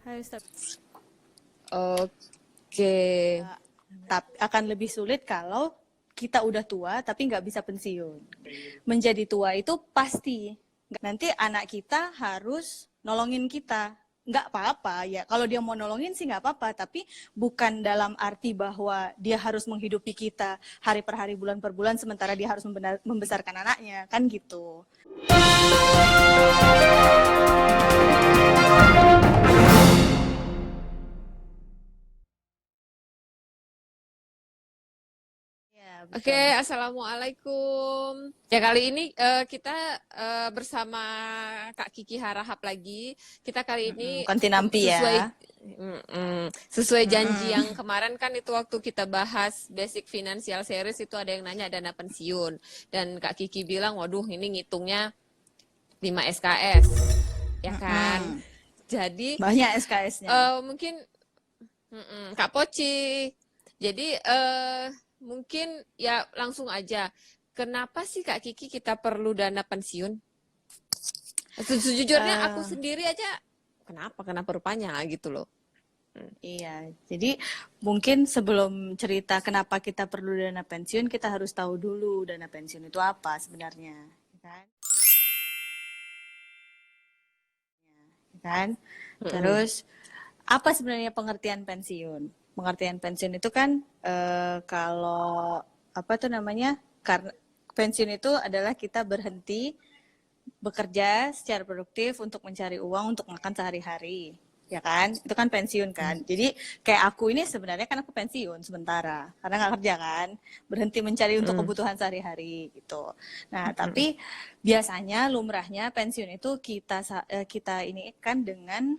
Harus Oke. tapi akan lebih sulit kalau kita udah tua tapi nggak bisa pensiun. Menjadi tua itu pasti nanti anak kita harus nolongin kita. Nggak apa-apa ya, kalau dia mau nolongin sih nggak apa-apa, tapi bukan dalam arti bahwa dia harus menghidupi kita hari per hari, bulan per bulan, sementara dia harus membesarkan anaknya, kan gitu. Oke, assalamualaikum. Ya kali ini kita bersama Kak Kiki Harahap lagi. Kita kali ini Konti nampi ya. Sesuai janji yang kemarin kan itu waktu kita bahas basic financial series itu ada yang nanya dana pensiun dan Kak Kiki bilang, waduh ini ngitungnya 5 SKS, ya kan? Jadi banyak SKS-nya. mungkin Kak Poci. Jadi mungkin ya langsung aja. Kenapa sih Kak Kiki kita perlu dana pensiun? Sejujurnya aku sendiri aja kenapa rupanya gitu loh. Iya, jadi mungkin sebelum cerita kenapa kita perlu dana pensiun, kita harus tahu dulu dana pensiun itu apa sebenarnya, kan? Kan? Terus apa sebenarnya pengertian pensiun? Pengertian pensiun itu kan kalau apa tuh namanya? Karena pensiun itu adalah kita berhenti bekerja secara produktif untuk mencari uang untuk makan sehari-hari, ya kan? Itu kan pensiun kan. Jadi kayak aku ini sebenarnya kan aku pensiun sementara karena nggak kerja kan, berhenti mencari untuk kebutuhan sehari-hari gitu. Nah, tapi biasanya lumrahnya pensiun itu kita ini kan dengan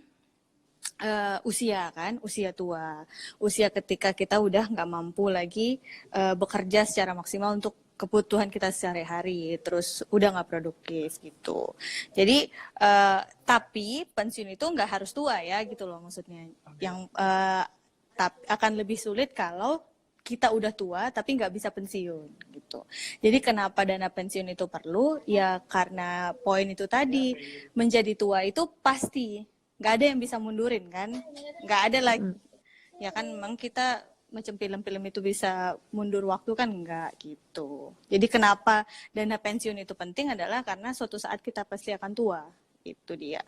usia kan, usia tua, usia ketika kita udah nggak mampu lagi bekerja secara maksimal untuk kebutuhan kita sehari-hari, terus udah nggak produktif gitu. Jadi tapi pensiun itu nggak harus tua ya gitu loh maksudnya. Yang akan lebih sulit kalau kita udah tua tapi nggak bisa pensiun gitu. Jadi kenapa dana pensiun itu perlu? Ya karena poin itu tadi, menjadi tua itu pasti nggak ada yang bisa mundurin kan, nggak ada lagi ya kan. Memang kita macam film-film itu bisa mundur waktu kan, nggak gitu. Jadi kenapa dana pensiun itu penting adalah karena suatu saat kita pasti akan tua, itu dia.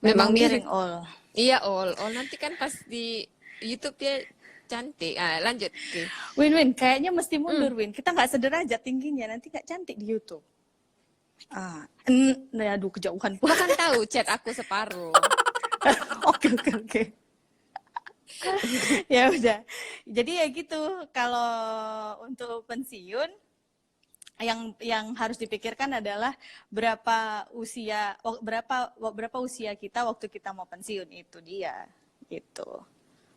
Memang miring all. Iya all nanti kan pas di YouTube dia cantik. Lanjut. Okay. Win kayaknya mesti mundur Win, kita nggak sederajat tingginya, nanti nggak cantik di YouTube. Aduh kejauhan pula kan tahu chat aku separuh. Oke. Ya udah. Jadi ya gitu. Kalau untuk pensiun yang harus dipikirkan adalah berapa usia kita waktu kita mau pensiun, itu dia gitu.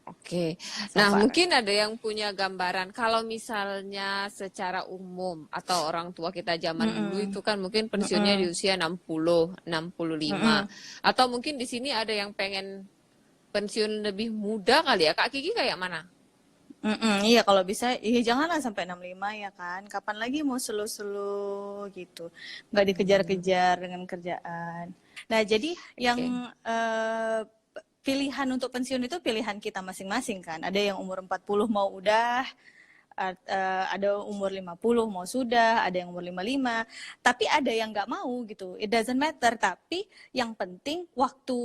Oke. Nah, mungkin ada yang punya gambaran kalau misalnya secara umum atau orang tua kita zaman dulu itu kan mungkin pensiunnya di usia 60, 65. Atau mungkin di sini ada yang pengen pensiun lebih muda kali ya. Kak Kiki kayak mana? Iya, kalau bisa ya janganlah sampai 65 ya kan. Kapan lagi mau slow-slow gitu. Nggak dikejar-kejar dengan kerjaan. Nah, jadi yang pilihan untuk pensiun itu pilihan kita masing-masing kan. Ada yang umur 40 mau udah, ada umur 50 mau sudah, ada yang umur 55, tapi ada yang nggak mau gitu. It doesn't matter, tapi yang penting waktu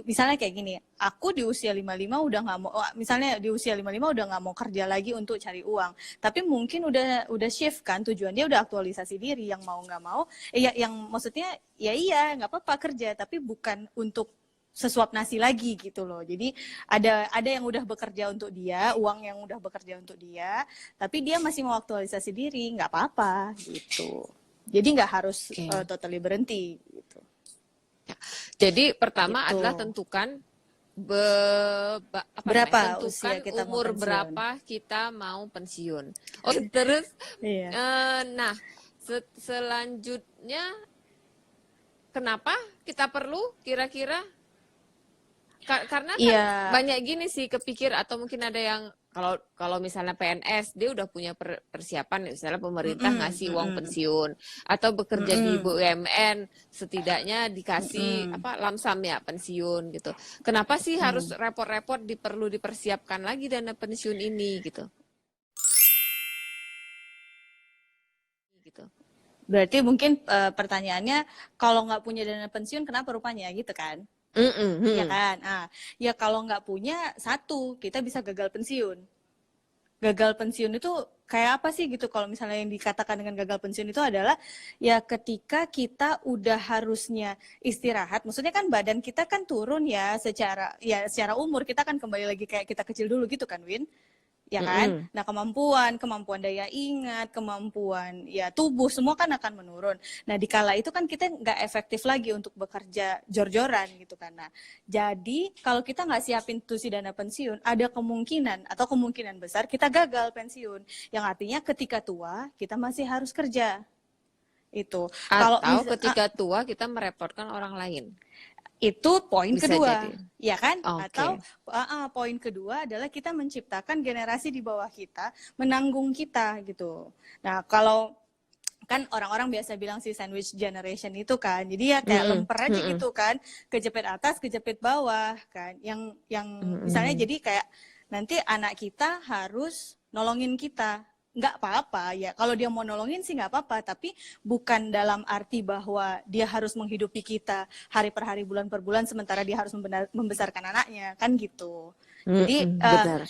misalnya kayak gini, aku di usia 55 udah nggak mau, misalnya di usia 55 udah nggak mau kerja lagi untuk cari uang, tapi mungkin udah shift kan, tujuan dia udah aktualisasi diri, yang mau nggak mau, yang maksudnya ya iya nggak apa-apa kerja, tapi bukan untuk sesuap nasi lagi gitu loh. Jadi ada yang udah bekerja untuk dia, uang yang udah bekerja untuk dia, tapi dia masih mau aktualisasi diri, nggak apa-apa gitu. Jadi nggak harus totally berhenti gitu. Jadi pertama adalah tentukan berapa usia kita umur mau pensiun. Berapa kita mau pensiun. Oh terus, nah selanjutnya kenapa kita perlu kira-kira? Karena kan banyak gini sih kepikir, atau mungkin ada yang kalau misalnya PNS dia udah punya persiapan, misalnya pemerintah Mm-mm, ngasih uang mm-mm, pensiun, atau bekerja di mm-mm, BUMN setidaknya dikasih mm-mm, apa lamsam ya pensiun gitu. Kenapa sih harus mm. repot-repot perlu dipersiapkan lagi dana pensiun ini gitu? Gitu. Berarti mungkin pertanyaannya, kalau nggak punya dana pensiun, kenapa rupanya gitu kan? Mm-mm, Ya mm. kan? Ya kalau nggak punya, satu, kita bisa gagal pensiun. Gagal pensiun itu kayak apa sih gitu, kalau misalnya yang dikatakan dengan gagal pensiun itu adalah ya ketika kita udah harusnya istirahat, maksudnya kan badan kita kan turun ya secara umur, kita kan kembali lagi kayak kita kecil dulu gitu kan, Win, ya kan? Mm-mm. Nah, kemampuan daya ingat, kemampuan ya tubuh semua kan akan menurun. Nah, di kala itu kan kita nggak efektif lagi untuk bekerja jor-joran gitu kan. Nah, jadi kalau kita nggak siapin tuh si dana pensiun, ada kemungkinan besar kita gagal pensiun. Yang artinya ketika tua kita masih harus kerja. Itu. Kalau Atau ketika tua kita merepotkan orang lain. itu poin Bisa kedua, jadi. ya kan? Atau Oke. poin kedua adalah kita menciptakan generasi di bawah kita menanggung kita gitu. Nah, kalau kan orang-orang biasa bilang si sandwich generation itu kan, jadi ya kayak Mm-mm, lemper aja mm-mm, gitu kan, kejepit atas, kejepit bawah kan. Yang misalnya mm-mm. jadi kayak nanti anak kita harus nolongin kita, nggak apa-apa ya, kalau dia mau nolongin sih nggak apa-apa, tapi bukan dalam arti bahwa dia harus menghidupi kita hari per hari, bulan per bulan, sementara dia harus membesarkan anaknya kan gitu. Jadi Mm-mm, benar.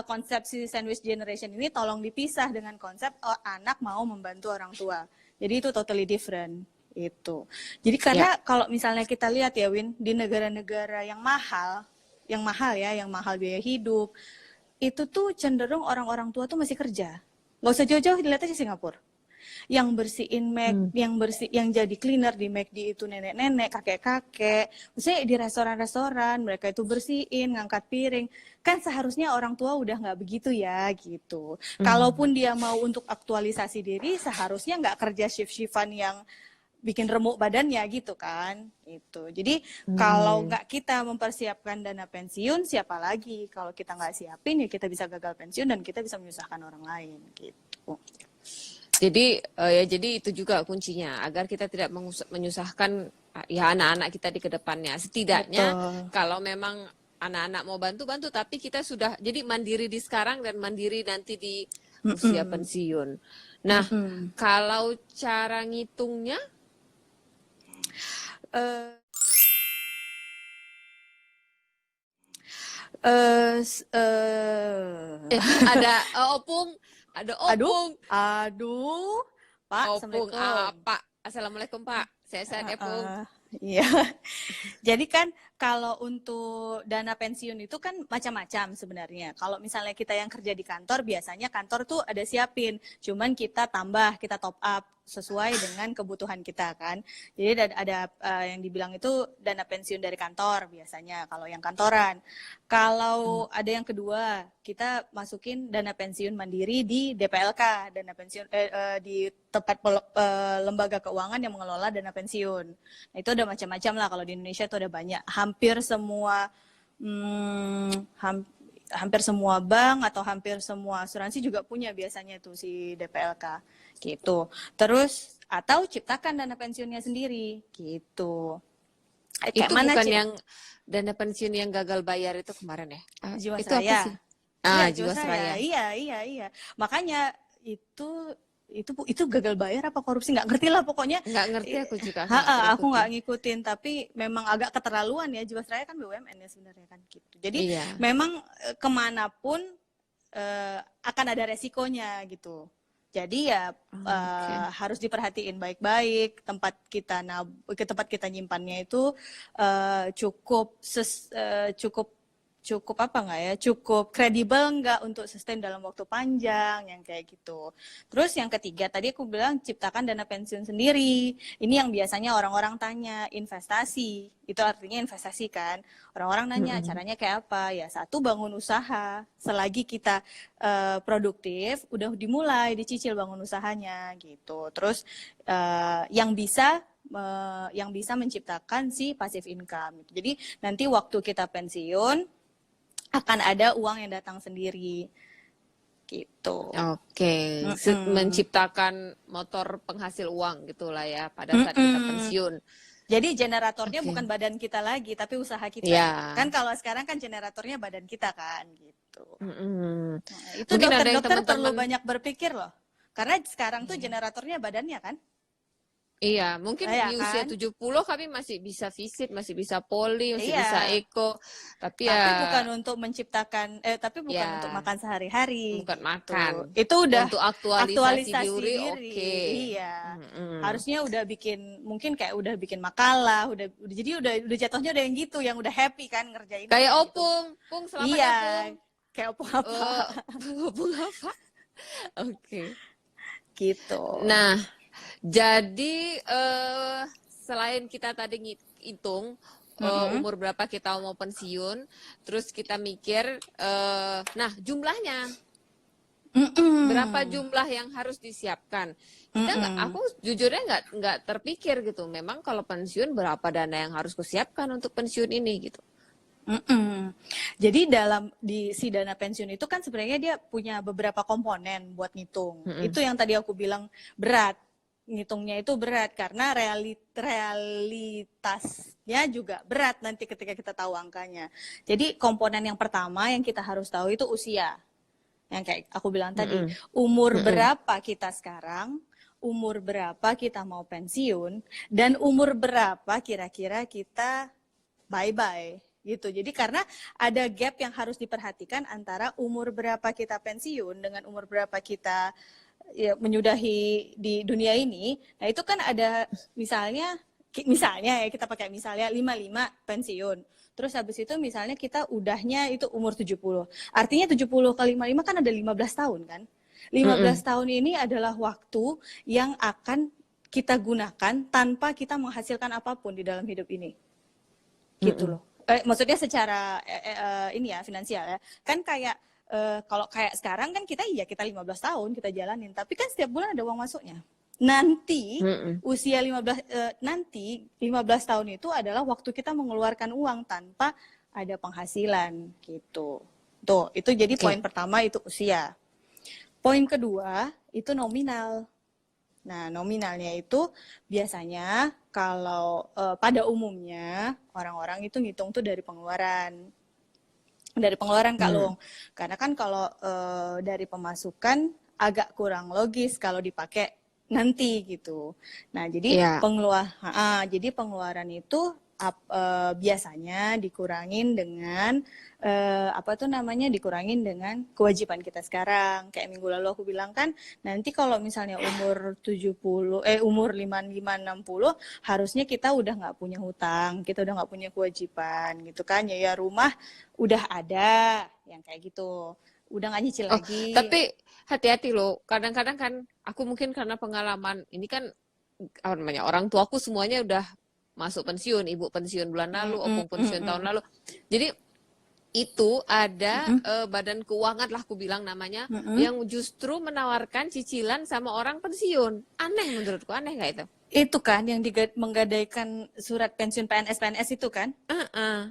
konsep si sandwich generation ini tolong dipisah dengan konsep anak mau membantu orang tua. Jadi itu totally different itu. Jadi Ya. karena kalau misalnya kita lihat ya, Win, di negara-negara yang mahal biaya hidup, itu tuh cenderung orang-orang tua tuh masih kerja. Nggak usah jauh-jauh, dilihat aja Singapura. Yang bersihin Hmm. yang jadi cleaner di McD itu nenek-nenek, kakek-kakek. Maksudnya di restoran-restoran mereka itu bersihin, ngangkat piring. Kan seharusnya orang tua udah nggak begitu ya gitu. Hmm. Kalaupun dia mau untuk aktualisasi diri, seharusnya nggak kerja shift-shiftan yang bikin remuk badannya gitu kan. Itu. Jadi kalau Hmm. nggak kita mempersiapkan dana pensiun, siapa lagi? Kalau kita nggak siapin ya kita bisa gagal pensiun dan kita bisa menyusahkan orang lain gitu. Jadi itu juga kuncinya agar kita tidak menyusahkan ya anak-anak kita di kedepannya. Setidaknya Betul. kalau memang anak-anak mau bantu-bantu, tapi kita sudah jadi mandiri di sekarang dan mandiri nanti di usia Mm-mm. pensiun. Nah, Mm-mm. kalau cara ngitungnya Eh, eh, s- eh. ada opung, ada Aduh, opung, aduh, Pak, opung Assalamualaikum. apa? Assalamualaikum Pak, sehat Eh, ya Pung. Iya. Jadi kan kalau untuk dana pensiun itu kan macam-macam sebenarnya. Kalau misalnya kita yang kerja di kantor, biasanya kantor tuh ada siapin, cuman kita tambah, kita top up sesuai dengan kebutuhan kita kan. Jadi ada yang dibilang itu dana pensiun dari kantor biasanya kalau yang kantoran. Kalau ada yang kedua, kita masukin dana pensiun mandiri di DPLK, dana pensiun di tempat lembaga keuangan yang mengelola dana pensiun. Nah, itu ada macam-macam lah, kalau di Indonesia itu ada banyak. Hampir semua bank atau hampir semua asuransi juga punya biasanya tuh si DPLK gitu. Terus atau ciptakan dana pensiunnya sendiri gitu. Kayak Itu mana, bukan Cip? yang dana pensiun yang gagal bayar itu kemarin ya? Itu apa Jiwasraya. sih? Iya, Jiwasraya. Jiwasraya. Iya. Makanya itu gagal bayar apa korupsi, nggak ngerti lah pokoknya. Nggak ngerti aku juga, nggak Aku ngikutin. nggak ngikutin, tapi memang agak keterlaluan ya. Jiwasraya kan BUMN ya sebenarnya kan gitu. Jadi Iya. memang kemanapun akan ada resikonya gitu. Jadi ya Oke. harus diperhatiin baik-baik, tempat kita nyimpannya itu cukup apa nggak ya, cukup kredibel nggak untuk sustain dalam waktu panjang, yang kayak gitu. Terus yang ketiga tadi aku bilang ciptakan dana pensiun sendiri. Ini yang biasanya orang-orang tanya, investasi itu artinya investasi kan. Orang-orang nanya Mm-mm. caranya kayak apa? Ya satu, bangun usaha. Selagi kita produktif, udah dimulai dicicil bangun usahanya gitu. Terus yang bisa menciptakan si passive income. Jadi nanti waktu kita pensiun akan ada uang yang datang sendiri gitu. Oke, menciptakan motor penghasil uang gitulah ya pada saat kita pensiun. Jadi generatornya Oke. bukan badan kita lagi, tapi usaha kita. Ya. Kan kalau sekarang kan generatornya badan kita kan gitu. Nah, itu mungkin ada yang dokter-dokter perlu teman-teman, banyak berpikir loh. Karena sekarang tuh generatornya badannya kan. iya, mungkin Iya di usia kan? 70 kami masih bisa visit, masih bisa poli, masih Iya. bisa eko, tapi Tapi ya bukan untuk menciptakan tapi bukan untuk ya makan sehari-hari bukan gitu. makan. Itu udah Untuk aktualisasi diri, diri. oke. Iya. Harusnya udah bikin mungkin kayak udah bikin makalah, jadi udah jatuhnya udah yang gitu, yang udah happy kan ngerjainnya Kayak gitu. Pung selamat Iya. ya Pung. Kayak apa? Opung apa? Oke. Gitu. Nah, jadi selain kita tadi hitung umur berapa kita mau pensiun, terus kita mikir, nah jumlahnya berapa jumlah yang harus disiapkan. Kita aku jujurnya nggak terpikir gitu. Memang kalau pensiun berapa dana yang harus kusiapkan untuk pensiun ini gitu. Jadi di si dana pensiun itu kan sebenarnya dia punya beberapa komponen buat ngitung. Itu yang tadi aku bilang berat. Ngitungnya itu berat karena realitasnya juga berat nanti ketika kita tahu angkanya. Jadi komponen yang pertama yang kita harus tahu itu usia. Yang kayak aku bilang tadi, umur berapa kita sekarang, umur berapa kita mau pensiun, dan umur berapa kira-kira kita bye-bye. Gitu. Jadi karena ada gap yang harus diperhatikan antara umur berapa kita pensiun dengan umur berapa kita menyudahi di dunia ini. Nah, itu kan ada misalnya ya kita pakai misalnya 55 pensiun. Terus habis itu misalnya kita udahnya itu umur 70. Artinya 70 kali 55 kan ada 15 tahun kan? 15 tahun ini adalah waktu yang akan kita gunakan tanpa kita menghasilkan apapun di dalam hidup ini. Gitu loh. Maksudnya secara ini ya finansial ya kan kayak kalau kayak sekarang kan kita 15 tahun kita jalanin tapi kan setiap bulan ada uang masuknya nanti usia 15 tahun itu adalah waktu kita mengeluarkan uang tanpa ada penghasilan gitu tuh itu jadi poin pertama itu usia. Poin kedua itu nominal. Nah, nominalnya itu biasanya kalau pada umumnya orang-orang itu ngitung tuh dari pengeluaran. Dari pengeluaran Kak Long. Karena kan kalau dari pemasukan agak kurang logis kalau dipakai nanti gitu. Nah, jadi jadi pengeluaran itu biasanya dikurangin dengan dikurangin dengan kewajiban kita sekarang. Kayak minggu lalu aku bilang kan nanti kalau misalnya umur 55 60 harusnya kita udah nggak punya hutang, kita udah nggak punya kewajiban gitu kan. Ya rumah udah ada yang kayak gitu. Udah nggak nyicil lagi. Tapi hati-hati loh. Kadang-kadang kan aku mungkin karena pengalaman ini kan orang tuaku semuanya udah masuk pensiun, ibu pensiun bulan lalu, opung pensiun tahun lalu. Jadi itu ada badan keuangan lah aku bilang namanya yang justru menawarkan cicilan sama orang pensiun. Aneh menurutku, aneh nggak itu? Itu kan yang menggadaikan surat pensiun PNS itu kan?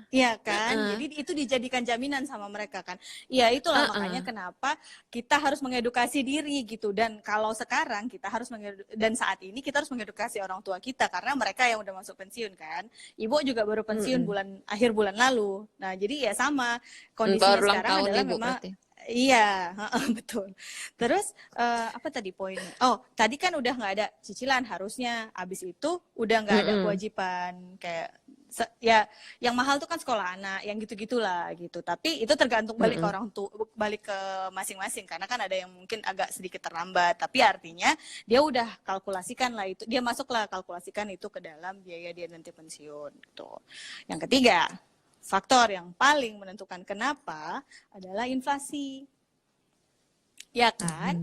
Iya kan? Jadi itu dijadikan jaminan sama mereka kan? Iya itulah makanya kenapa kita harus mengedukasi diri gitu. Dan kalau sekarang kita harus dan saat ini kita harus mengedukasi orang tua kita karena mereka yang udah masuk pensiun kan. Ibu juga baru pensiun akhir bulan lalu. Nah jadi ya sama kondisinya sekarang adalah memang berarti. Iya, betul. Terus apa tadi poinnya? Oh, tadi kan udah nggak ada cicilan harusnya. Abis itu udah nggak ada kewajiban kayak ya yang mahal tuh kan sekolah anak, yang gitu-gitulah gitu. Tapi itu tergantung balik ke orang tua, balik ke masing-masing karena kan ada yang mungkin agak sedikit terlambat. Tapi artinya dia udah kalkulasikan lah itu, dia masuklah kalkulasikan itu ke dalam biaya dia nanti pensiun. Gitu. Yang ketiga. Faktor yang paling menentukan kenapa adalah inflasi. Ya kan?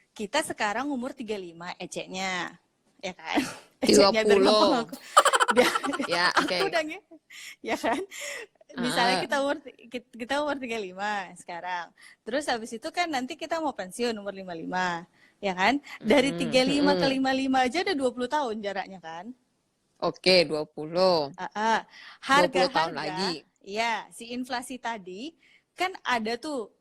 Kita sekarang umur 35 EC-nya. Ya kan? 30. Ya, oke. Ya kan? Misalnya kita umur 35 sekarang. Terus habis itu kan nanti kita mau pensiun umur 55. Ya kan? Dari 35 ke 55 aja ada 20 tahun jaraknya kan? Oke, 20. Harga 20 tahun lagi. Ya, si inflasi tadi kan ada tuh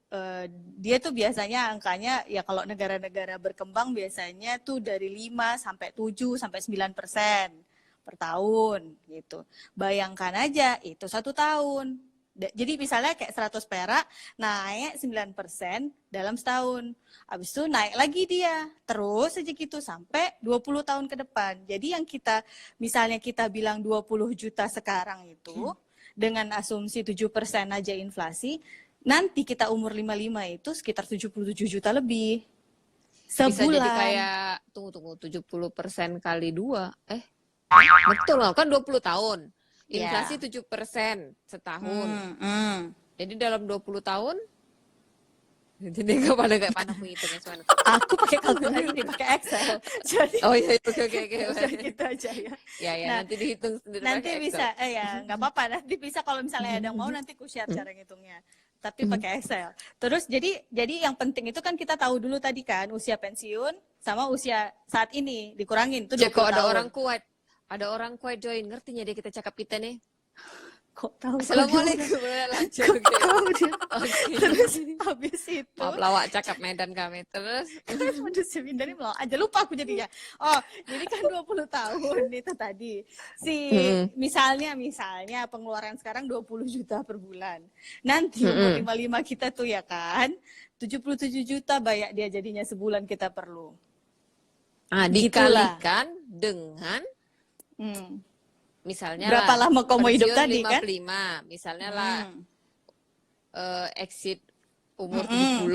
dia tuh biasanya angkanya ya kalau negara-negara berkembang biasanya tuh dari 5 sampai 7 sampai 9% per tahun gitu. Bayangkan aja itu 1 tahun. Jadi misalnya kayak 100 perak naik 9% dalam setahun. Habis itu naik lagi dia. Terus aja gitu sampai 20 tahun ke depan. Jadi yang misalnya kita bilang 20 juta sekarang itu dengan asumsi 7% aja inflasi, nanti kita umur 55 itu sekitar 77 juta lebih Bisa jadi sebulan. kayak, tunggu, 70% kali 2. Betul loh, kan 20 tahun. Inflasi 7% setahun. Jadi dalam 20 tahun, jadi nggak pada kayak panah menghitungnya semuanya. Aku pakai kalkulator ini, pakai Excel. Jadi Oh iya, oke. udah gitu aja ya. Ya, Nah, nanti dihitung sendiri nanti pakai bisa, Excel. ya nggak apa-apa. Nanti bisa kalau misalnya ada yang mau nanti ku share cara ngitungnya. Tapi pakai Excel. Terus jadi yang penting itu kan kita tahu dulu tadi kan usia pensiun sama usia saat ini dikurangin itu 20 Cek kok ada tahun. orang kuat. Ada orang kuat join, ngertinya dia kita cakap kita nih. Kok tahu? Assalamualaikum. Lanjut. Kok tahu dia? Oke. Terus habis itu Maaf lawak cakap Medan kami. Terus manusia Mindani melawak aja, lupa aku jadinya. Oh, jadi kan 20 tahun itu tadi. Misalnya pengeluaran sekarang 20 juta per bulan. Nanti umur 55 kita tuh ya kan, 77 juta banyak dia jadinya sebulan kita perlu. dikalikan dengan misalnya berapa lama kau mau hidup tadi 55, kan? Misalnya lah exit umur 70.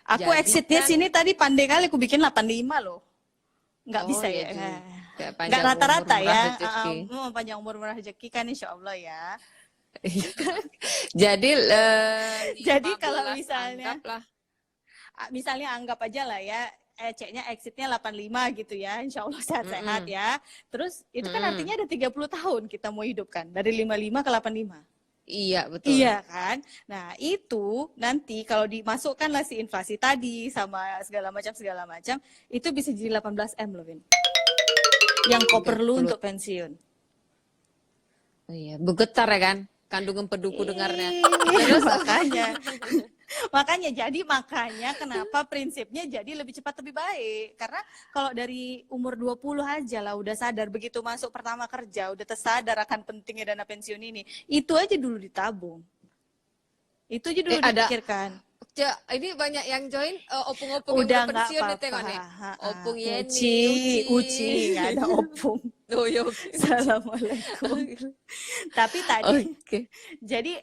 Aku Jadi exitnya kan, sini tadi pandai kali aku bikin 85 loh. Nggak bisa iya ya. juga. Nggak rata-rata ya. Rezeki. Panjang umur murah rezeki kan insya Allah ya. Jadi Jadi 15 kalau misalnya anggaplah. anggap aja lah ya ceknya exitnya 85 gitu ya, insya Allah sehat-sehat ya. Terus itu kan artinya ada 30 tahun kita mau hidup kan, dari 55 ke 85. Iya, betul. Iya kan? Nah itu nanti kalau dimasukkanlah si inflasi tadi sama segala macam, itu bisa jadi 18 M loh, Vin. Yang kau perlu untuk pensiun. Oh iya, bergetar ya kan? Kandungan peduku dengarnya. Terus makanya kenapa prinsipnya jadi lebih cepat lebih baik. Karena kalau dari umur 20 aja lah udah sadar, begitu masuk pertama kerja udah tersadar akan pentingnya dana pensiun ini. Itu aja dulu ditabung. Itu aja dulu dipikirkan. Ini banyak yang join opung-opung udah yang pensiun nih tengok nih. Opung Yeni, Uci, nggak ada opung. Oh ya, okay. Assalamualaikum. Tapi tadi, jadi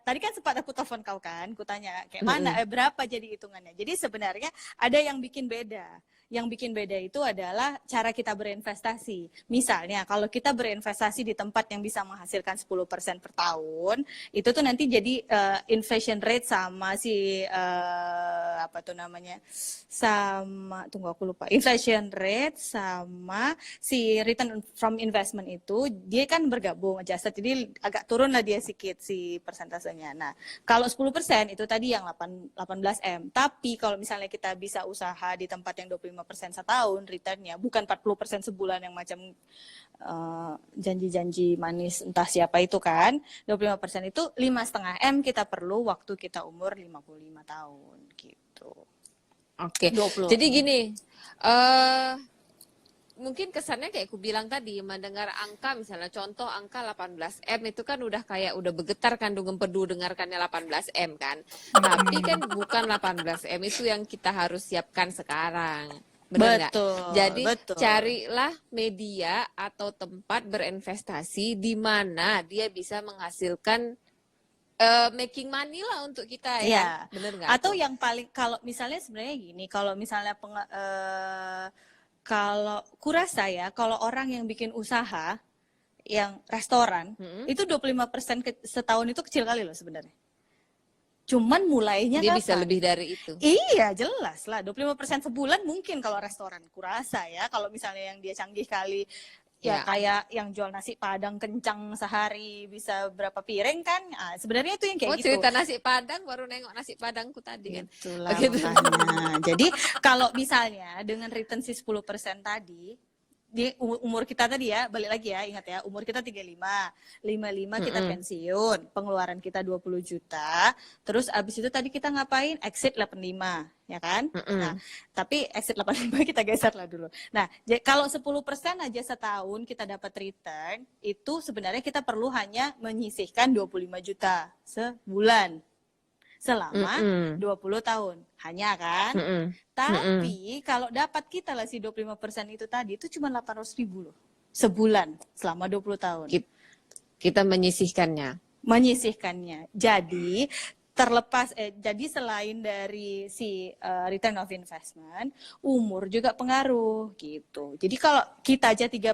tadi kan sempat aku telepon kau kan, ku tanya kayak mana, berapa jadi hitungannya. Jadi sebenarnya ada yang bikin beda. Yang bikin beda itu adalah cara kita berinvestasi. Misalnya kalau kita berinvestasi di tempat yang bisa menghasilkan 10% per tahun, itu tuh nanti jadi inflation rate sama si tunggu aku lupa. Inflation rate sama si return from investment itu dia kan bergabung adjusted, jadi agak turun lah dia sedikit si persentasenya. Nah, kalau 10% itu tadi yang 18 M. Tapi kalau misalnya kita bisa usaha di tempat yang 25% setahun returnnya, bukan 40% sebulan yang macam janji-janji manis entah siapa itu kan. 25% itu 5,5 M kita perlu waktu kita umur 55 tahun gitu. Oke. Jadi gini, mungkin kesannya kayak aku bilang tadi, mendengar angka misalnya contoh angka 18 M itu kan udah bergetar kandungan pedu dengarkannya 18 M kan. Tapi kan bukan 18 M itu yang kita harus siapkan sekarang. Benar nggak? Jadi carilah media atau tempat berinvestasi di mana dia bisa menghasilkan making money lah untuk kita ya. Benar nggak? Atau yang paling, kalau misalnya sebenarnya gini, kalau misalnya kalau kurasa ya, kalau orang yang bikin usaha yang restoran itu 25% setahun itu kecil kali loh sebenarnya. Cuman mulainya dia kapan? Bisa lebih dari itu. Iya, jelas lah. 25% sebulan mungkin kalau restoran, kurasa ya. Kalau misalnya yang dia canggih kali, ya kayak yang jual nasi Padang kencang sehari bisa berapa piring kan? Nah, sebenarnya itu yang kayak gitu. Cerita nasi Padang, baru nengok nasi Padangku tadi kan. Itulah makanya. Jadi kalau misalnya dengan return si 10% tadi, di umur kita tadi ya, balik lagi ya, ingat ya, umur kita 35, 55 kita pensiun, pengeluaran kita 20 juta, terus abis itu tadi kita ngapain? Exit 85, ya kan? Nah, tapi exit 85 kita geser lah dulu. Nah, kalau 10% aja setahun kita dapat return, itu sebenarnya kita perlu hanya menyisihkan 25 juta sebulan. Selama 20 tahun. Hanya kan? Tapi kalau dapat kita lah si 25% itu tadi, itu cuma 800.000 loh. Sebulan selama 20 tahun. Kita menyisihkannya. Menyisihkannya. Jadi terlepas jadi selain dari si return of investment, umur juga pengaruh gitu. Jadi kalau kita aja 35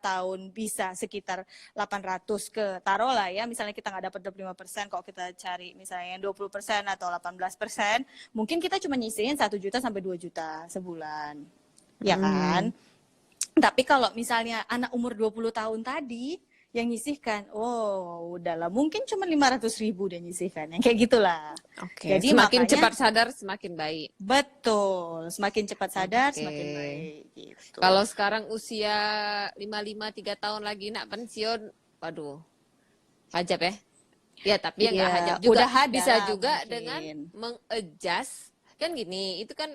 tahun bisa sekitar 800 ke taruh lah ya, misalnya kita nggak dapat 25%, kalau kita cari misalnya yang 20% atau 18%, mungkin kita cuma nyisihin 1 juta sampai 2 juta sebulan. Ya kan? Tapi kalau misalnya anak umur 20 tahun tadi yang nyisihkan, oh udahlah mungkin cuma 500.000 dia nyisihkan, yang kayak gitulah. Jadi semakin cepat sadar semakin baik. Betul, semakin cepat sadar semakin baik. Gitu. Kalau sekarang usia 55 3 tahun lagi nak pensiun, waduh, hajab ya. Ya tapi nggak hajab juga, bisa juga mungkin dengan mengadjust kan gini, itu kan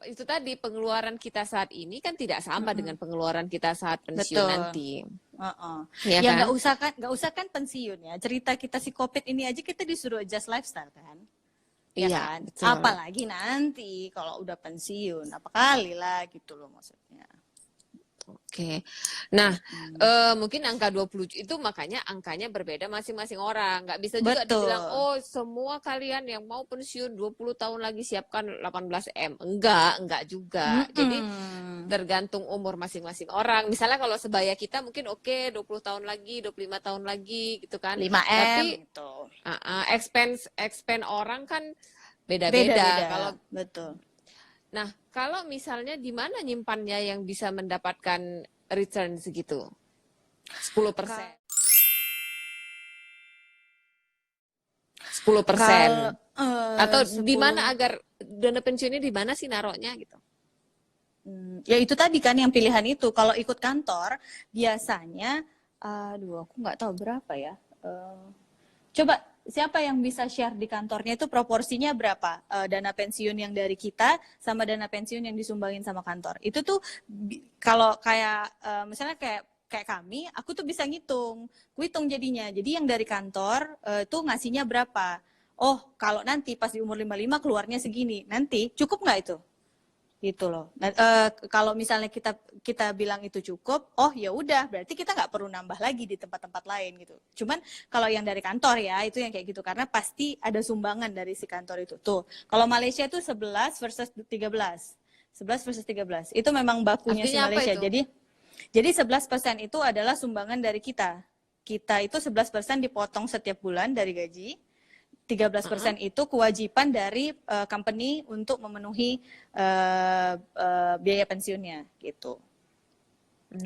itu tadi pengeluaran kita saat ini kan tidak sama dengan pengeluaran kita saat pensiun nanti. Ya kan? Nggak usah kan pensiun ya. Cerita kita si COVID ini aja kita disuruh adjust lifestyle kan. Ya iya, kan? Betul. Apalagi nanti kalau udah pensiun, apa kali lah gitu loh maksudnya. Oke. Nah, mungkin angka 20 itu makanya angkanya berbeda masing-masing orang. Nggak bisa juga dibilang, oh semua kalian yang mau pensiun 20 tahun lagi siapkan 18M. Enggak juga. Jadi tergantung umur masing-masing orang. Misalnya kalau sebaya kita mungkin oke 20 tahun lagi, 25 tahun lagi gitu kan. 5M tapi gitu. Expense orang kan beda-beda. Kalau betul. Nah, kalau misalnya di mana nyimpannya yang bisa mendapatkan return segitu? 10%. 10%. Atau di mana agar dana pensiunnya di mana sih naroknya gitu? Ya itu tadi kan yang pilihan itu. Kalau ikut kantor biasanya, aduh aku nggak tahu berapa ya. Coba siapa yang bisa share di kantornya itu proporsinya berapa dana pensiun yang dari kita sama dana pensiun yang disumbangin sama kantor. Itu tuh kalau kayak misalnya kayak kami, aku tuh bisa ngitung, kuhitung jadinya. Jadi yang dari kantor tuh ngasihnya berapa. Oh, kalau nanti pas di umur 55 keluarnya segini. Nanti cukup nggak itu? Gitu loh. Nah, kalau misalnya kita bilang itu cukup, oh ya udah, berarti kita nggak perlu nambah lagi di tempat-tempat lain gitu. Cuman kalau yang dari kantor ya itu yang kayak gitu, karena pasti ada sumbangan dari si kantor itu. Tuh, kalau Malaysia itu 11 versus 13, 11 versus 13 itu memang bakunya si Malaysia. Jadi 11% itu adalah sumbangan dari kita. Kita itu 11% dipotong setiap bulan dari gaji. 13% itu kewajiban dari company untuk memenuhi biaya pensiunnya gitu.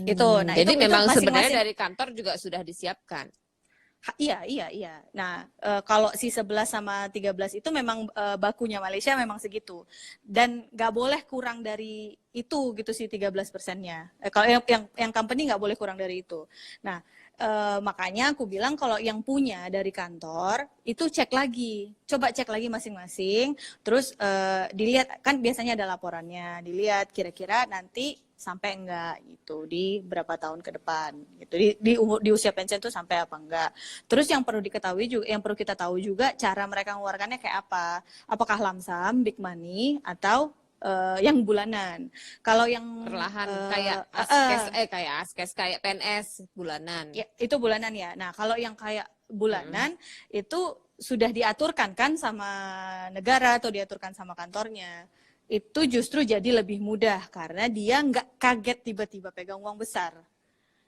Itu. Nah, jadi itu memang masing-masing sebenarnya dari kantor juga sudah disiapkan. Iya. Nah, kalau si 11 sama 13 itu memang bakunya Malaysia memang segitu. Dan nggak boleh kurang dari itu gitu sih 13%-nya. Kalau yang company nggak boleh kurang dari itu. Nah, makanya aku bilang kalau yang punya dari kantor itu cek lagi, coba cek lagi masing-masing, terus dilihat kan biasanya ada laporannya, dilihat kira-kira nanti sampai enggak gitu di berapa tahun ke depan gitu di usia pensiun itu sampai apa enggak. Terus yang perlu diketahui juga, yang perlu kita tahu juga cara mereka mengeluarkannya kayak apa, apakah lump big money atau yang bulanan. Kalau yang perlahan kayak askes kayak PNS bulanan. Ya, itu bulanan ya. Nah, kalau yang kayak bulanan itu sudah diaturkan kan sama negara atau diaturkan sama kantornya. Itu justru jadi lebih mudah karena dia nggak kaget tiba-tiba pegang uang besar.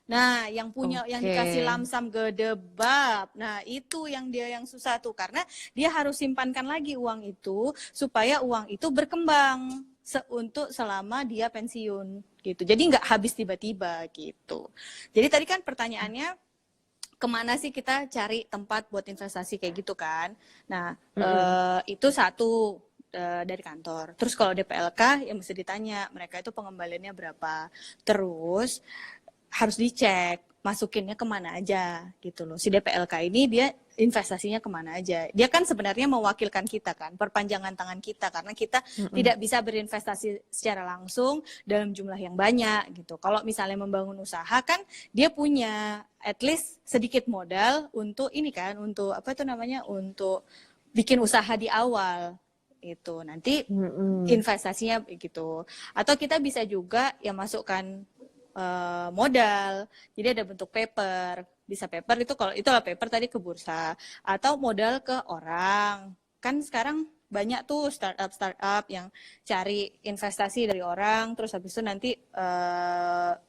Nah, yang punya yang dikasih lamsam gede bab. Nah, itu yang dia yang susah tuh karena dia harus simpankan lagi uang itu supaya uang itu berkembang untuk selama dia pensiun gitu. Jadi nggak habis tiba-tiba gitu. Jadi tadi kan pertanyaannya kemana sih kita cari tempat buat investasi kayak gitu kan? Nah, itu satu dari kantor. Terus kalau DPLK ya mesti ditanya mereka itu pengembaliannya berapa. Terus harus dicek masukinnya kemana aja gitu loh. Si DPLK ini dia investasinya kemana aja. Dia kan sebenarnya mewakilkan kita kan, perpanjangan tangan kita karena kita tidak bisa berinvestasi secara langsung dalam jumlah yang banyak gitu. Kalau misalnya membangun usaha kan dia punya at least sedikit modal untuk ini kan, untuk apa itu namanya, untuk bikin usaha di awal itu. Nanti investasinya gitu. Atau kita bisa juga ya masukkan modal, jadi ada bentuk paper, bisa paper itu kalau itulah paper tadi ke bursa, atau modal ke orang. Kan sekarang banyak tuh startup yang cari investasi dari orang, terus habis itu nanti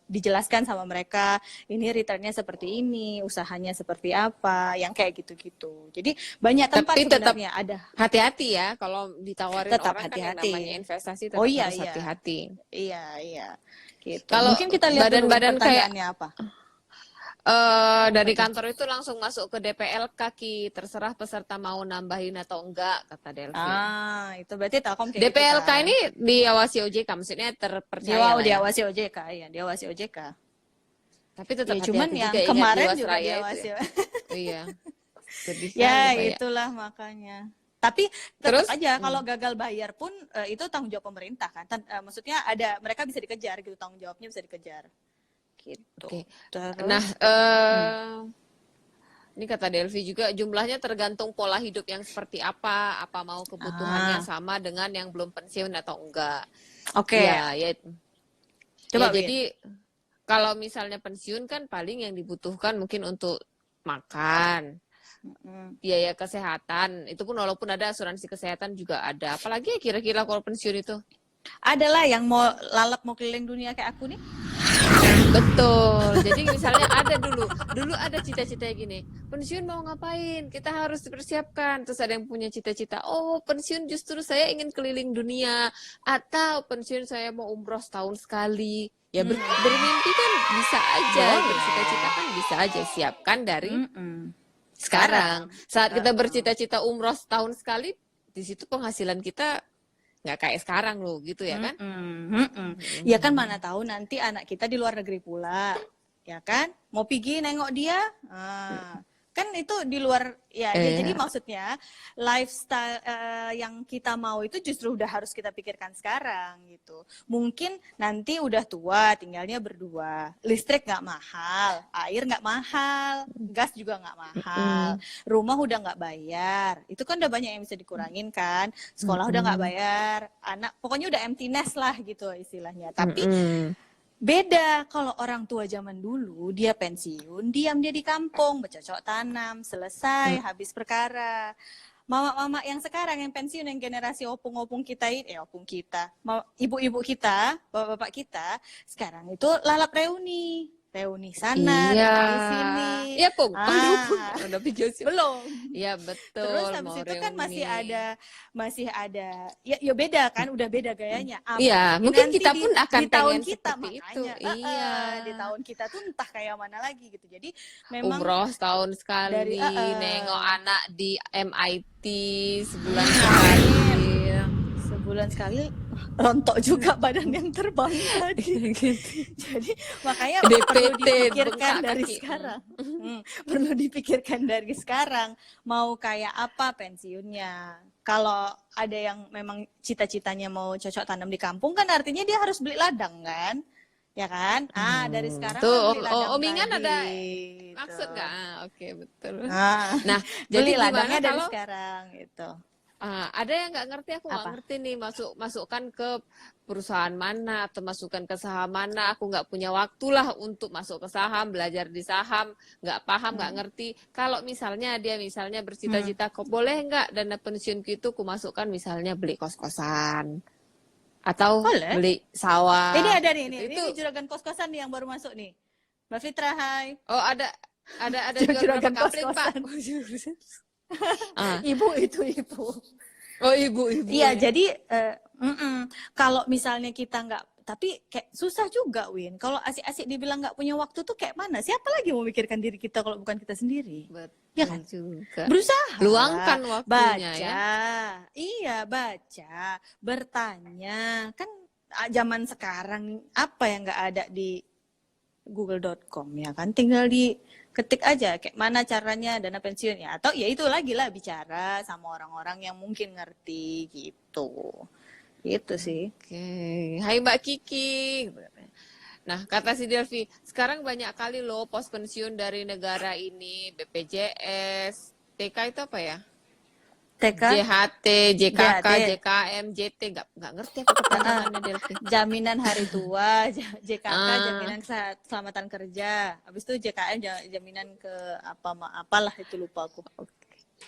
dijelaskan sama mereka ini returnnya seperti ini, usahanya seperti apa, yang kayak gitu-gitu. Jadi banyak tempat Tapi tetap sebenarnya ada. hati-hati ya kalau ditawarin Tetap orang hati-hati. kan yang namanya investasi tetap Oh iya harus iya. hati-hati. Iya. Gitu. Kalau Mungkin kita lihat dulu badan-badan kayak pertanyaannya apa. dari kantor itu langsung masuk ke DPLK, Ki. Terserah peserta mau nambahin atau enggak, kata Delvi. Itu berarti Telkom kayak DPLK gitu kan. ini diawasi OJK, maksudnya terpercaya lah ya. Diawasi OJK, ya, diawasi OJK. Tapi tetap Ya, hati-hati cuman juga yang ingat kemarin juga Jiwasraya itu diawasi. ya. Iya. Sedih Ya, sekali, Pak, ya. itulah makanya. Tapi tetap Terus aja kalau gagal bayar pun itu tanggung jawab pemerintah kan. Maksudnya ada mereka bisa dikejar gitu, tanggung jawabnya bisa dikejar. Gitu. Oke. Terus, Nah, ini kata Delvi juga jumlahnya tergantung pola hidup yang seperti apa mau kebutuhannya sama dengan yang belum pensiun atau enggak. Oke. Ya. Coba ya, jadi kalau misalnya pensiun kan paling yang dibutuhkan mungkin untuk makan, biaya kesehatan, itu pun walaupun ada asuransi kesehatan juga ada. Apalagi ya kira-kira kalau pensiun itu? Adalah yang mau lalap mau keliling dunia kayak aku nih. Betul. Jadi misalnya ada dulu ada cita-cita gini, pensiun mau ngapain? Kita harus dipersiapkan. Terus ada yang punya cita-cita, oh pensiun justru saya ingin keliling dunia, atau pensiun saya mau umroh setahun sekali. Ya bermimpi kan bisa aja, bercita-cita kan bisa aja, siapkan dari sekarang. Saat kita bercita-cita umroh setahun sekali, di situ penghasilan kita nggak kayak sekarang loh, gitu ya kan? Ya kan mana tahu nanti anak kita di luar negeri pula, ya kan? Mau pergi nengok dia, kan itu di luar ya. Jadi maksudnya lifestyle yang kita mau itu justru udah harus kita pikirkan sekarang gitu. Mungkin nanti udah tua, tinggalnya berdua, listrik nggak mahal, air nggak mahal, gas juga nggak mahal, rumah udah nggak bayar, itu kan udah banyak yang bisa dikurangin kan. Sekolah udah nggak bayar, anak pokoknya udah empty nest lah gitu istilahnya. Tapi beda kalau orang tua zaman dulu, dia pensiun, diam dia di kampung, bercocok tanam, selesai, habis perkara. Mama-mama yang sekarang yang pensiun, yang generasi opung-opung kita ini, ibu-ibu kita, bapak-bapak kita, sekarang itu lalap reuni sana, reuni sini. Iya, Pung. Udah video sih. Belum. Iya, betul. Terus habis itu kan masih ada ya beda kan, udah beda gayanya. Iya, mungkin kita pun akan di tahun pengen kita seperti makanya, itu. Iya. Di tahun kita tuh entah kayak mana lagi gitu. Jadi memang umroh setahun sekali, nengok anak di MIT sebulan sekali, rontok juga badan yang terbang tadi. Jadi makanya perlu dipikirkan dari sekarang. Perlu dipikirkan dari sekarang mau kayak apa pensiunnya. Kalau ada yang memang cita-citanya mau cocok tanam di kampung kan artinya dia harus beli ladang kan? Ya kan? Dari sekarang tuh, beli ladang Omingan tadi, ada gitu. maksud nggak? Oke, betul. Nah, jadi beli ladangnya dari kalau sekarang gitu. Ada yang nggak ngerti, aku nggak ngerti nih, masukkan ke perusahaan mana atau masukkan ke saham mana, aku nggak punya waktu lah untuk masuk ke saham, belajar di saham, nggak paham, nggak ngerti. Kalau misalnya dia bercita-cita, kok boleh nggak dana pensiun gitu, ku masukkan misalnya beli kos-kosan atau beli sawah. Ini ada nih, itu ini juragan kos-kosan nih yang baru masuk nih, Mbak Fitra, hai. Oh ada jual berapa kapling, Pak? Ibu itu ibu. Oh ibu. Iya, jadi kalau misalnya kita nggak tapi kayak susah juga, Win. Kalau asik-asik dibilang nggak punya waktu tuh kayak mana? Siapa lagi mau mikirkan diri kita kalau bukan kita sendiri? Ya Betul kan? juga. Berusaha Luangkan waktunya baca, ya. iya baca, bertanya. Kan zaman sekarang apa yang nggak ada di google.com ya kan? Tinggal diketik aja kayak mana caranya dana pensiun ya. Atau ya itu lagi lah bicara sama orang-orang yang mungkin ngerti gitu. Gitu sih. Oke, hai Mbak Kiki. Nah, kata si Delvi, sekarang banyak kali loh pos pensiun dari negara ini, BPJS, TK itu apa ya? TK, JHT, JKK, JHT, JKM, JT, nggak ngerti apa kepanjangannya Delvi. jaminan hari tua, JKK Ah, jaminan keselamatan kerja, habis itu JKM jaminan ke apalah itu lupa aku.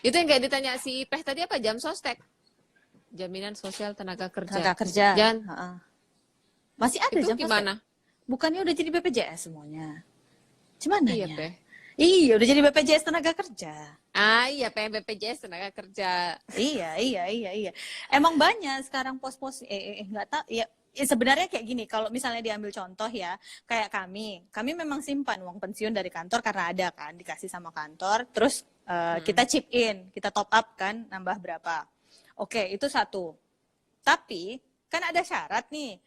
itu yang kayak ditanya si Ipeh tadi apa? Jam sostek, jaminan sosial tenaga kerja. Tenaga kerja, Jangan, masih ada itu jam sostek. gimana? Bukannya udah jadi BPJS semuanya? Cuman Iya, nanya. Peh. Iya, udah jadi BPJS tenaga kerja. Ah, iya, BPJS tenaga kerja. Iya. Emang banyak sekarang pos-pos nggak tahu ya, sebenarnya kayak gini, kalau misalnya diambil contoh ya, kayak kami memang simpan uang pensiun dari kantor karena ada kan dikasih sama kantor, terus kita chip in, kita top up kan nambah berapa. Oke, itu satu. Tapi kan ada syarat nih.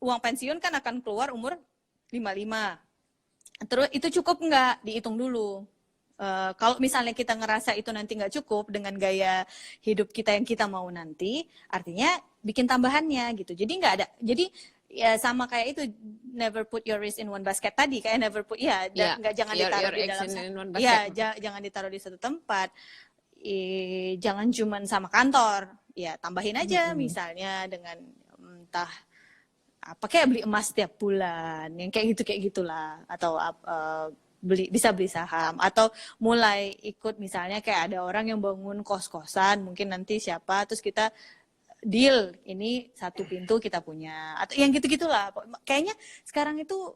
Uang pensiun kan akan keluar umur 55. Terus itu cukup nggak? Dihitung dulu. Kalau misalnya kita ngerasa itu nanti nggak cukup dengan gaya hidup kita yang kita mau nanti, artinya bikin tambahannya gitu. Jadi nggak ada. Jadi ya sama kayak itu, never put your risk in one basket tadi, kayak never put ya Ya, nggak, jangan ditaruh your di eggs dalam in one ya basket. jangan ditaruh di satu tempat. Jangan cuman sama kantor. Ya tambahin aja misalnya dengan entah apa kayak beli emas tiap bulan yang kayak gitulah, atau bisa beli saham, atau mulai ikut misalnya kayak ada orang yang bangun kos-kosan mungkin nanti siapa, terus kita deal ini satu pintu kita punya, atau yang gitu-gitulah. Kayaknya sekarang itu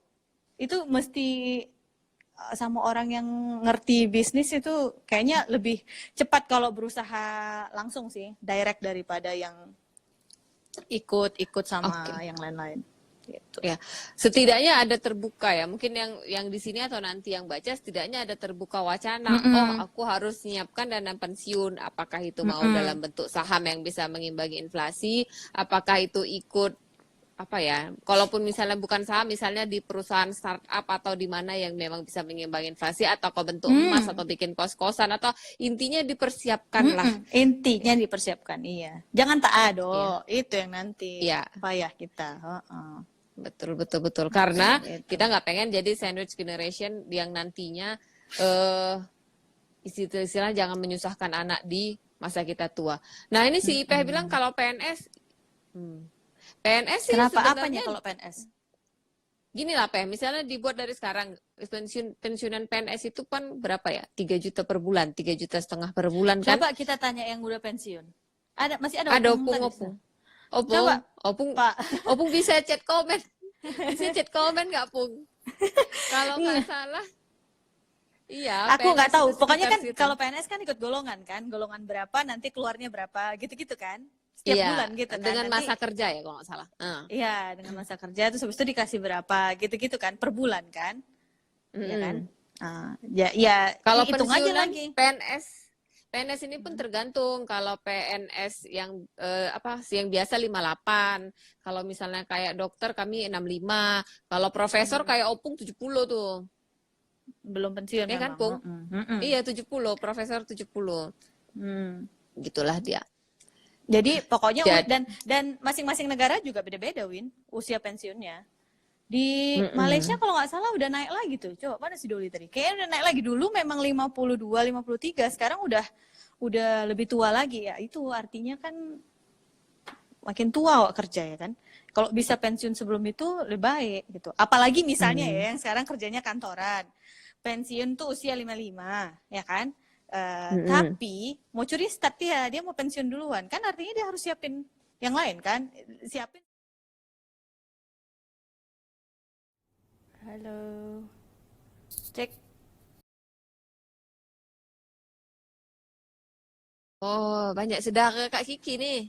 mesti sama orang yang ngerti bisnis itu kayaknya lebih cepat kalau berusaha langsung sih, direct, daripada yang ikut sama Oke. yang lain-lain gitu. Ya, setidaknya ada terbuka ya. Mungkin yang di sini atau nanti yang baca setidaknya ada terbuka wacana. Oh, aku harus menyiapkan dana pensiun. Apakah itu mau dalam bentuk saham yang bisa mengimbangi inflasi? Apakah itu ikut apa ya? Kalaupun misalnya bukan saham, misalnya di perusahaan startup atau di mana yang memang bisa mengimbangi inflasi, atau ke bentuk emas atau bikin kos-kosan, atau intinya dipersiapkan lah. Intinya dipersiapkan, iya. Jangan tak ado, Iya. itu yang nanti Iya. payah kita. Betul. Karena Gitu. kita nggak pengen jadi sandwich generation yang nantinya istilah jangan menyusahkan anak di masa kita tua. Nah ini si Ipeh bilang kalau PNS, PNS sih Kenapa apanya sebenarnya kalau PNS? gini lah Peh, misalnya dibuat dari sekarang pensiunan PNS itu kan berapa ya? 3 juta per bulan, 3,5 juta per bulan kan? Coba kita tanya yang udah pensiun. Masih ada Ada opung tadi? Opung, Coba, Opung, Pak. Opung bisa chat komen. Bisa chat komen nggak, Pung? Kalau nggak salah, iya, Aku nggak PNS tahu. itu Pokoknya sekitar kan situ. kalau PNS kan ikut golongan kan, golongan berapa nanti keluarnya berapa, gitu-gitu kan? Setiap Iya, bulan gitu kan. dengan Nanti masa kerja ya kalau nggak salah. iya, dengan masa kerja terus habis itu dikasih berapa, gitu-gitu kan, per bulan kan? Ya kan? Ya Kalau hitung aja pensiunan lagi. PNS ini pun tergantung. Kalau PNS yang apa sih yang biasa 58, kalau misalnya kayak dokter kami 65, kalau profesor kayak Opung 70 tuh. Belum pensiun Ya kan, memang. Pung? Iya, 70, profesor 70. Gitulah dia. Jadi pokoknya Jadi, dan masing-masing negara juga beda-beda, Win, usia pensiunnya. Di Malaysia kalau nggak salah udah naik lagi tuh. Coba mana si Doli tadi? Kayaknya udah naik lagi. Dulu memang 52, 53, sekarang udah lebih tua lagi ya. Itu artinya kan makin tua wak kerja ya kan. Kalau bisa pensiun sebelum itu lebih baik gitu. Apalagi misalnya ya yang sekarang kerjanya kantoran. Pensiun tuh usia 55, ya kan? Tapi mau curi start dia mau pensiun duluan. Kan artinya dia harus siapin yang lain kan? Siapin. Halo. Cek. oh, banyak saudara Kak Kiki nih.